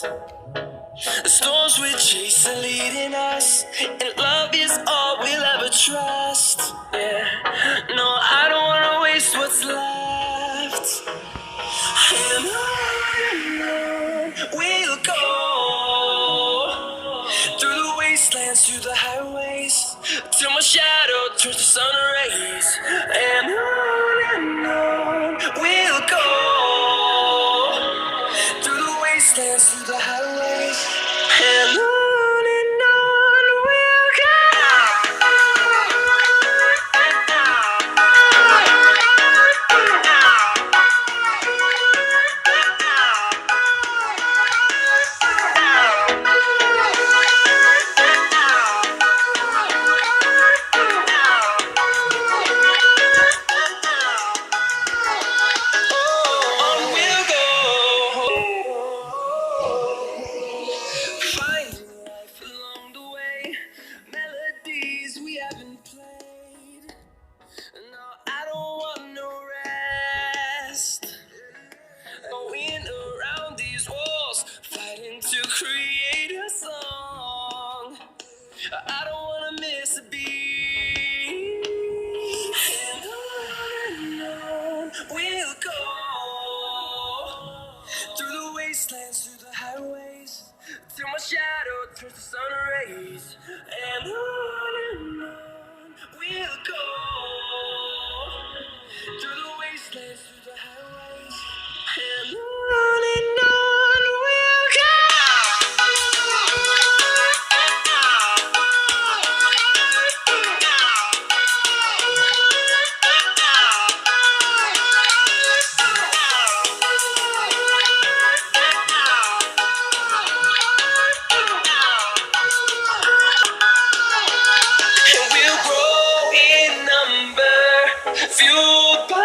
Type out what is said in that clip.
The storms we chase are leading us, and love is all we'll ever trust. Yeah, no, I don't wanna waste what's left. And on we'll go, through the wastelands, through the highways, till my shadow turns to sun rays. And on we'll go, through the wastelands, through the highways, and on we'll go. On we'll go, finding life along the way, melodies we haven't played. No, I don't want no rest. Going around these walls, fighting to create a song. I don't wanna miss a beat. And on we'll go, through the wastelands, through the highways, till my shadow turns to sun rays. And on we'll go, through the wastelands, through the highways, and on we'll go. And we'll grow in number, fueled by